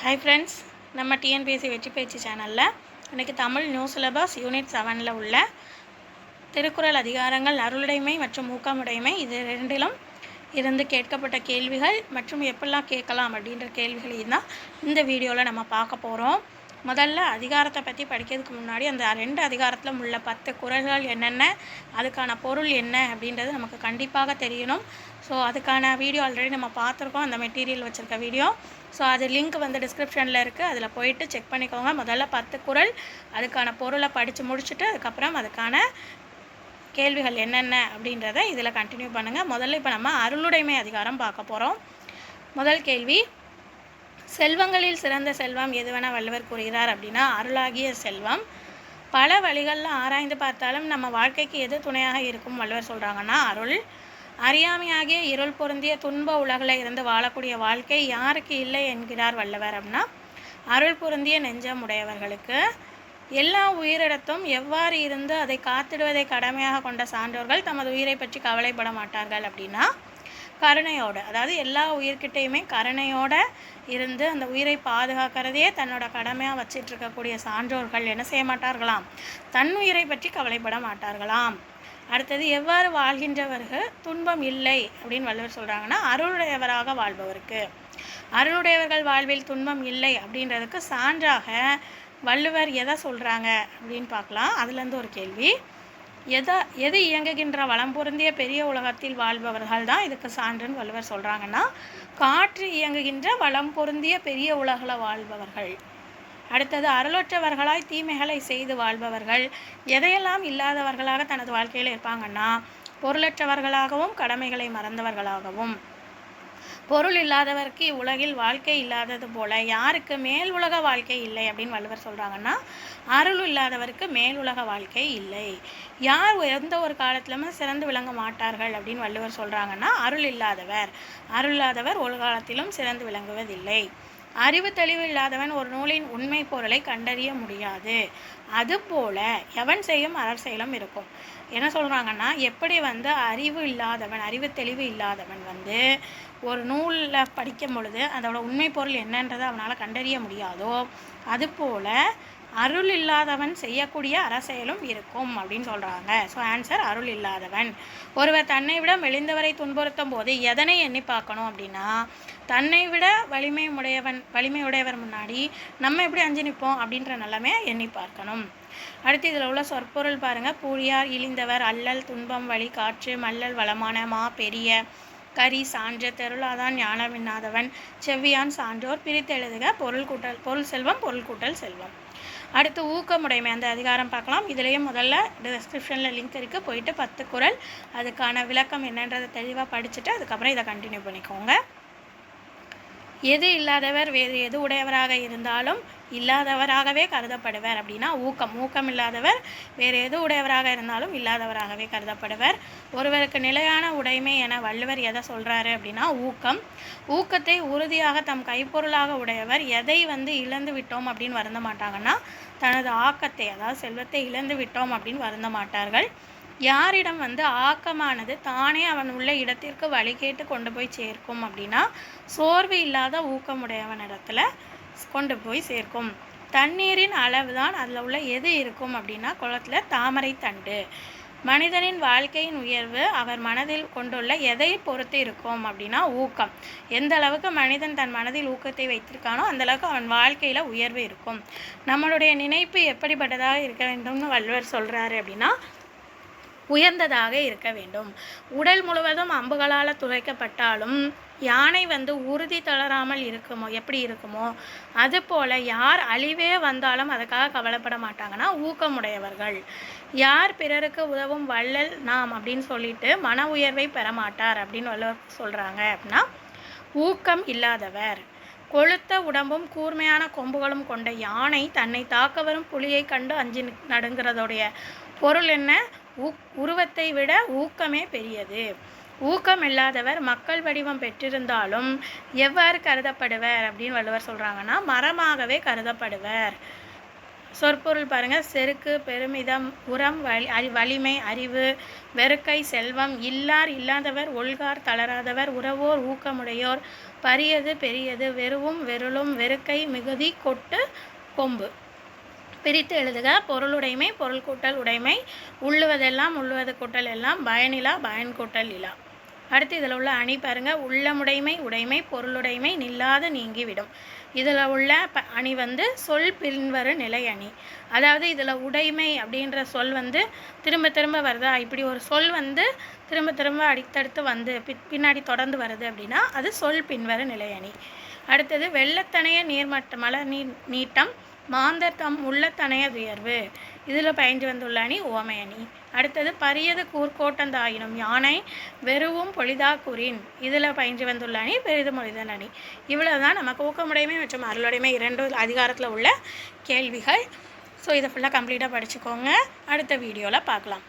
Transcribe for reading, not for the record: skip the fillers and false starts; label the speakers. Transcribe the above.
Speaker 1: Hi friends, நம்ம TNPSC வெற்றி பேச்சு சேனலில் இன்றைக்கி தமிழ் நியூ சிலபஸ் யூனிட் 7 உள்ள திருக்குறள் அதிகாரங்கள் அருளுடைமை மற்றும் ஊக்கமுடைமை இது ரெண்டிலும் இருந்து கேட்கப்பட்ட கேள்விகள் மற்றும் எப்படிலாம் கேட்கலாம் அப்படின்ற கேள்விகளையும் தான் இந்த வீடியோவில் நம்ம பார்க்க போகிறோம். முதல்ல அதிகாரத்தை பற்றி படிக்கிறதுக்கு முன்னாடி அந்த 2 அதிகாரத்தில் உள்ள 10 குறள்கள் என்னென்ன, அதுக்கான பொருள் என்ன அப்படின்றது நமக்கு கண்டிப்பாக தெரியணும். ஸோ அதுக்கான வீடியோ ஆல்ரெடி நம்ம பார்த்துருக்கோம், அந்த மெட்டீரியல் வச்சுருக்க வீடியோ. ஸோ அது லிங்க் வந்து டிஸ்கிரிப்ஷனில் இருக்குது, அதில் போயிட்டு செக் பண்ணிக்கோங்க. முதல்ல 10 குறள், அதுக்கான பொருளை படித்து முடிச்சுட்டு அதுக்கப்புறம் அதுக்கான கேள்விகள் என்னென்ன அப்படின்றத இதில் கண்டினியூ பண்ணுங்கள். முதல்ல இப்போ நம்ம அருளுடைமை அதிகாரம் பார்க்க போகிறோம். முதல் கேள்வி, செல்வங்களில் சிறந்த செல்வம் எதுவென வள்ளுவர் கூறுகிறார் அப்படின்னா அருளாகிய செல்வம். பல வழிகளில் ஆராய்ந்து பார்த்தாலும் நம்ம வாழ்க்கைக்கு எது துணையாக இருக்கும் வள்ளுவர் சொல்கிறாங்கன்னா அருள். அறியாமையாகிய இருள் பொருந்திய துன்ப உலகில் இருந்து வாழக்கூடிய வாழ்க்கை யாருக்கு இல்லை என்கிறார் வள்ளுவர் அப்படின்னா அருள் பொருந்திய நெஞ்சம் உடையவர்களுக்கு. எல்லா உயிரிடத்தும் எவ்வாறு இருந்து அதை காத்திடுவதை கடமையாக கொண்ட சான்றோர்கள் தமது உயிரை பற்றி கவலைப்பட மாட்டார்கள் அப்படின்னா கருணையோடு, அதாவது எல்லா உயிர்கிட்டையுமே கருணையோடு இருந்து அந்த உயிரை பாதுகாக்கிறதையே தன்னோட கடமையாக வச்சிட்டு இருக்கக்கூடிய சான்றோர்கள் என்ன செய்ய மாட்டார்களாம், தன் உயிரை பற்றி கவலைப்பட மாட்டார்களாம். அடுத்தது, எவ்வாறு வாழ்கின்றவர்கள் துன்பம் இல்லை அப்படின்னு வள்ளுவர் சொல்கிறாங்கன்னா அருளுடையவராக வாழ்பவருக்கு. அருளுடையவர்கள் வாழ்வில் துன்பம் இல்லை அப்படின்றதுக்கு சான்றாக வள்ளுவர் எதை சொல்கிறாங்க அப்படின்னு பார்க்கலாம். அதுலேருந்து ஒரு கேள்வி, எது இயங்குகின்ற வளம் பொருந்திய பெரிய உலகத்தில் வாழ்பவர்கள் தான் இதுக்கு சான்றுன்னு வள்ளுவர் சொல்கிறாங்கன்னா காற்று இயங்குகின்ற வளம் பொருந்திய பெரிய உலகில் வாழ்பவர்கள். அடுத்தது, அருளற்றவர்களாய் தீமைகளை செய்து வாழ்பவர்கள் எதையெல்லாம் இல்லாதவர்களாக தனது வாழ்க்கையில் இருப்பாங்கன்னா பொருளற்றவர்களாகவும் கடமைகளை மறந்தவர்களாகவும். பொருள் இல்லாதவருக்கு இவ்வுலகில் வாழ்க்கை இல்லாதது போல யாருக்கு மேல் உலக வாழ்க்கை இல்லை அப்படின்னு வள்ளுவர் சொல்கிறாங்கன்னா அருள் இல்லாதவருக்கு மேல் உலக வாழ்க்கை இல்லை. யார் எந்த ஒரு காலத்திலுமே சிறந்து விளங்க மாட்டார்கள் அப்படின்னு வள்ளுவர் சொல்கிறாங்கன்னா அருள் இல்லாதவர் ஒரு காலத்திலும் சிறந்து விளங்குவதில்லை. அறிவு தெளிவு இல்லாதவன் ஒரு நூலின் உண்மை பொருளை கண்டறிய முடியாது. அதுபோல எவன் செய்யும் அறர் செயலும் இருக்கும். என்ன சொல்கிறாங்கன்னா எப்படி அறிவு தெளிவு இல்லாதவன் ஒரு நூலில் படிக்கும் பொழுது அதோட உண்மை பொருள் என்னன்றதை அவனால் கண்டறிய முடியாதோ அதுபோல் அருள் இல்லாதவன் செய்யக்கூடிய அரசியலும் இருக்கும் அப்படின்னு சொல்கிறாங்க. ஸோ ஆன்சர் அருள் இல்லாதவன். ஒருவர் தன்னை விட மெலிந்தவரை துன்புறுத்தும் போது எதனை எண்ணி பார்க்கணும் அப்படின்னா தன்னை விட வலிமையுடையவர் முன்னாடி நம்ம எப்படி அஞ்சு நிற்போம் அப்படின்ற நிலைமை எண்ணி பார்க்கணும். அடுத்து இதில் உள்ள சொற்பொருள் பாருங்கள். பூழியார் இழிந்தவர், அல்லல் துன்பம் வழி காற்று, மல்லல் வளமான, மா பெரிய, கரி சான்று, தெருளாதான் ஞானமின்னாதவன், செவ்வியான் சான்றோர், பிரித்தெழுதுக பொருள் செல்வம் பொருள் கூட்டல் செல்வம். அடுத்து ஊக்கமுடைமை அந்த அதிகாரம் பார்க்கலாம். இதுலேயும் முதல்ல டிஸ்கிரிப்ஷனில் லிங்க் இருக்குது, போயிட்டு 10 குறள் அதுக்கான விளக்கம் என்னன்றதை தெளிவாக படிச்சுட்டு அதுக்கப்புறம் இதை கண்டினியூ பண்ணிக்கோங்க. எது இல்லாதவர் வேறு எது உடையவராக இருந்தாலும் இல்லாதவராகவே கருதப்படுவர் அப்படின்னா ஊக்கம் இல்லாதவர் வேறு எது உடையவராக இருந்தாலும் இல்லாதவராகவே கருதப்படுவர். ஒருவருக்கு நிலையான உடைமை என வள்ளுவர் எதை சொல்கிறாரு அப்படின்னா ஊக்கத்தை உறுதியாக தம் கைப்பொருளாக உடையவர் எதை இழந்து விட்டோம் அப்படின்னு வருந்த மாட்டாங்கன்னா தனது ஆக்கத்தை, அதாவது செல்வத்தை இழந்து விட்டோம் அப்படின்னு வருந்த மாட்டார்கள். யாரிடம் ஆக்கமானது தானே அவன் உள்ள இடத்திற்கு வழி கேட்டு கொண்டு போய் சேர்க்கும் அப்படின்னா சோர்வு இல்லாத ஊக்கமுடையவனிடத்துல கொண்டு போய் சேர்க்கும். தண்ணீரின் அளவு தான் அதில் உள்ள எது இருக்கும் அப்படின்னா குளத்தில் தாமரை தண்டு. மனிதனின் வாழ்க்கையின் உயர்வு அவர் மனதில் கொண்டுள்ள எதை பொறுத்து இருக்கும் அப்படின்னா ஊக்கம். எந்த அளவுக்கு மனிதன் தன் மனதில் ஊக்கத்தை வைத்திருக்கானோ அந்த அளவுக்கு அவன் வாழ்க்கையில் உயர்வு இருக்கும். நம்மளுடைய நினைப்பு எப்படிப்பட்டதாக இருக்க வேண்டும்னு வள்ளுவர் சொல்கிறாரு அப்படின்னா உயர்ந்ததாக இருக்க வேண்டும். உடல் முழுவதும் அம்புகளால் துளைக்கப்பட்டாலும் யானை உறுதி தளராமல் எப்படி இருக்குமோ அதுபோல் யார் அழிவே வந்தாலும் அதுக்காக கவலைப்பட மாட்டாங்கன்னா ஊக்கமுடையவர்கள். யார் பிறருக்கு உதவும் வள்ளல் நாம் அப்படின்னு சொல்லிட்டு மன உயர்வை பெற மாட்டார் அப்படின்னு வள்ளுவர் சொல்கிறாங்க அப்படின்னா ஊக்கம் இல்லாதவர். கொழுத்த உடம்பும் கூர்மையான கொம்புகளும் கொண்ட யானை தன்னை தாக்க வரும் புலியை கண்டு அஞ்சி நடுங்கிறதோடைய பொருள் என்ன? உருவத்தை விட ஊக்கமே பெரியது. ஊக்கம் இல்லாதவர் மக்கள் வடிவம் பெற்றிருந்தாலும் எவ்வாறு கருதப்படுவர் அப்படின்னு வள்ளுவர் சொல்கிறாங்கன்னா மரமாகவே கருதப்படுவர். சொற்பொருள் பாருங்கள். செருக்கு, பெருமிதம், உரம், வலிமை, அறிவு, வெறுக்கை, செல்வம், இல்லார், இல்லாதவர், ஒல்கார், தளராதவர், உறவோர், ஊக்கமுடையோர், பரியது, பெரியது, வெறுவும், வெருளும், வெறுக்கை, மிகுதி, கொட்டு, கொம்பு. பிரித்து எழுதுக. பொருளுடைமை, பொருள் கூட்டல் உடைமை, உள்ளுவதெல்லாம், உள்ளுவது கூட்டல் எல்லாம், பயனிலா, பயன் கூட்டல் இலா. அடுத்து இதில் உள்ள அணி பாருங்கள். உள்ளமுடைமை, உடைமை, பொருளுடைமை, நில்லாது நீங்கிவிடும். இதில் உள்ள அணி சொல் பின்வரு நிலை அணி. அதாவது இதில் உடைமை அப்படின்ற சொல் திரும்ப திரும்ப வருதா, இப்படி ஒரு சொல் திரும்ப திரும்ப அடுத்தடுத்து பின்னாடி தொடர்ந்து வருது அப்படின்னா அது சொல் பின்வரு நிலை அணி. அடுத்தது வெள்ளத்தனைய நீர்மட்ட மலர் நீட்டம், மாந்தர் தம் உள்ளத்தனைய உயர்வு. இதில் பயின்று வந்துள்ள அணி ஓமை அணி. அடுத்தது பரியது கூர்கோட்டந்தாயினும் யானை வெறுவும் பொலிதா கூறின். இதில் பயின்று வந்துள்ள அணி பெரிது மொழிதல் அணி. இவ்வளவுதான் நமக்கு ஊக்கமுடைமை மற்றும் அருளுடைமை 2 அதிகாரத்தில் உள்ள கேள்விகள். ஸோ இதை ஃபுல்லாக கம்ப்ளீட்டாக படிச்சுக்கோங்க. அடுத்த வீடியோவில் பார்க்கலாம்.